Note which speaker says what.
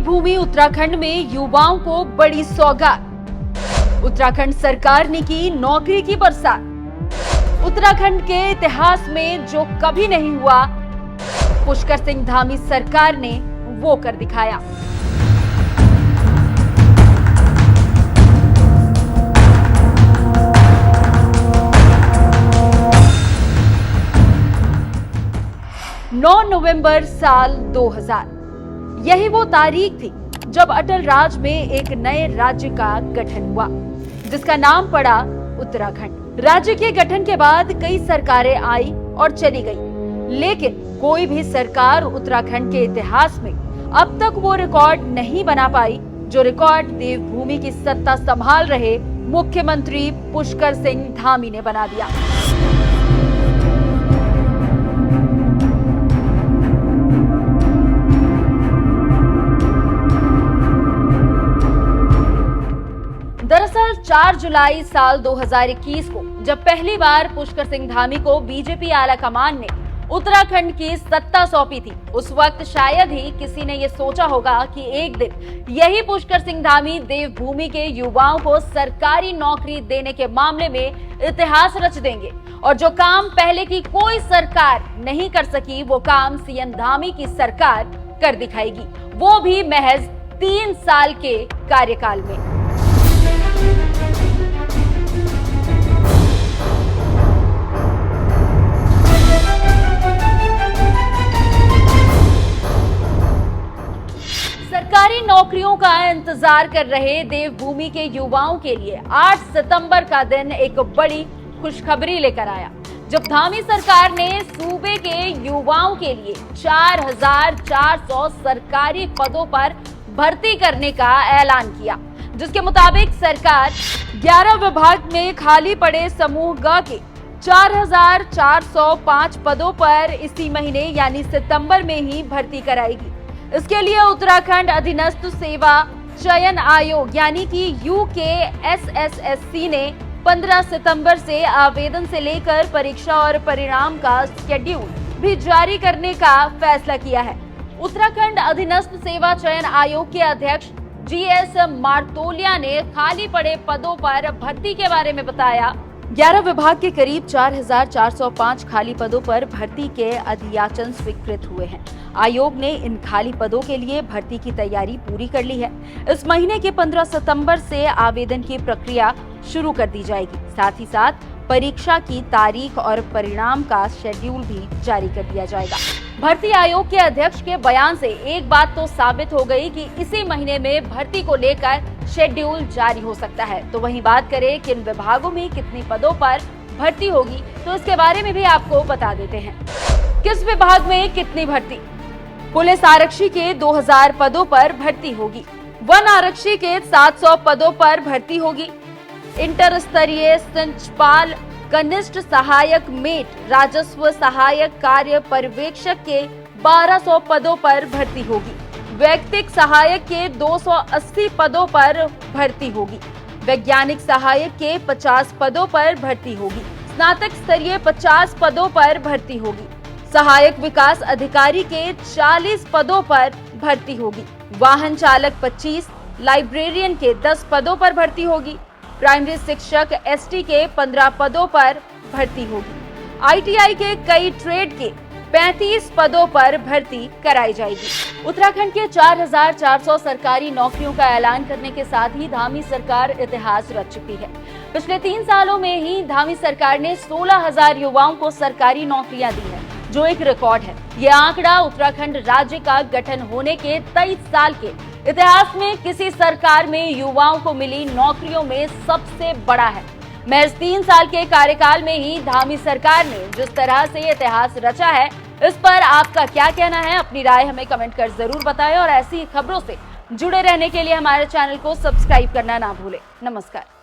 Speaker 1: देवभूमि उत्तराखंड में युवाओं को बड़ी सौगात। उत्तराखंड सरकार ने की नौकरी की बरसात। उत्तराखंड के इतिहास में जो कभी नहीं हुआ, पुष्कर सिंह धामी सरकार ने वो कर दिखाया। नौ नवंबर साल 2000 यही वो तारीख थी जब अटल राज में एक नए राज्य का गठन हुआ, जिसका नाम पड़ा उत्तराखंड। राज्य के गठन के बाद कई सरकारें आई और चली गई, लेकिन कोई भी सरकार उत्तराखंड के इतिहास में अब तक वो रिकॉर्ड नहीं बना पाई जो रिकॉर्ड देवभूमि की सत्ता संभाल रहे मुख्यमंत्री पुष्कर सिंह धामी ने बना दिया। दरअसल 4 जुलाई साल 2021 को जब पहली बार पुष्कर सिंह धामी को बीजेपी आला कमान ने उत्तराखंड की सत्ता सौंपी थी, उस वक्त शायद ही किसी ने ये सोचा होगा कि एक दिन यही पुष्कर सिंह धामी देवभूमि के युवाओं को सरकारी नौकरी देने के मामले में इतिहास रच देंगे और जो काम पहले की कोई सरकार नहीं कर सकी, वो काम सीएम धामी की सरकार कर दिखाएगी, वो भी महज 3 साल के कार्यकाल में। सरकारी नौकरियों का इंतजार कर रहे देवभूमि के युवाओं के लिए 8 सितंबर का दिन एक बड़ी खुशखबरी लेकर आया, जब धामी सरकार ने सूबे के युवाओं के लिए 4400 सरकारी पदों पर भर्ती करने का ऐलान किया, जिसके मुताबिक सरकार 11 विभाग में खाली पड़े समूह ग के 4405 पदों पर इसी महीने यानी सितंबर में ही भर्ती कराएगी। इसके लिए उत्तराखंड अधीनस्थ सेवा चयन आयोग यानी कि UKSSSC ने 15 सितंबर से आवेदन से लेकर परीक्षा और परिणाम का शेड्यूल भी जारी करने का फैसला किया है। उत्तराखंड अधीनस्थ सेवा चयन आयोग के अध्यक्ष GS मार्तोलिया ने खाली पड़े पदों पर भर्ती के बारे में बताया। 11 विभाग के करीब 4405 खाली पदों पर भर्ती के अधियाचन स्वीकृत हुए हैं। आयोग ने इन खाली पदों के लिए भर्ती की तैयारी पूरी कर ली है। इस महीने के 15 सितंबर से आवेदन की प्रक्रिया शुरू कर दी जाएगी। साथ ही साथ परीक्षा की तारीख और परिणाम का शेड्यूल भी जारी कर दिया जाएगा। भर्ती आयोग के अध्यक्ष के बयान से एक बात तो साबित हो गई कि इसी महीने में भर्ती को लेकर शेड्यूल जारी हो सकता है। तो वहीं बात करें किन विभागों में कितनी पदों पर भर्ती होगी, तो इसके बारे में भी आपको बता देते हैं। किस विभाग में कितनी भर्ती? पुलिस आरक्षी के 2000 पदों पर भर्ती होगी। वन आरक्षी के 700 पदों पर भर्ती होगी। इंटर स्तरीय संचपाल कनिष्ठ सहायक मेट राजस्व सहायक कार्य पर्यवेक्षक के 1200 पदों पर भर्ती होगी। वैयक्तिक सहायक के 280 पदों पर भर्ती होगी। वैज्ञानिक सहायक के 50 पदों पर भर्ती होगी। स्नातक स्तरीय 50 पदों पर भर्ती होगी। सहायक विकास अधिकारी के 40 पदों पर भर्ती होगी। वाहन चालक 25, लाइब्रेरियन के 10 पदों पर भर्ती होगी। प्राइमरी शिक्षक ST के 15 पदों पर भर्ती होगी। ITI के कई ट्रेड के 35 पदों पर भर्ती कराई जाएगी। उत्तराखंड के 4400 सरकारी नौकरियों का ऐलान करने के साथ ही धामी सरकार इतिहास रच चुकी है। पिछले 3 सालों में ही धामी सरकार ने 16,000 युवाओं को सरकारी नौकरियां दी है, जो एक रिकॉर्ड है। यह आंकड़ा उत्तराखंड राज्य का गठन होने के 23 साल के इतिहास में किसी सरकार में युवाओं को मिली नौकरियों में सबसे बड़ा है। महज 3 साल के कार्यकाल में ही धामी सरकार ने जिस तरह से इतिहास रचा है, इस पर आपका क्या कहना है? अपनी राय हमें कमेंट कर जरूर बताएं और ऐसी खबरों से जुड़े रहने के लिए हमारे चैनल को सब्सक्राइब करना ना भूलें। नमस्कार।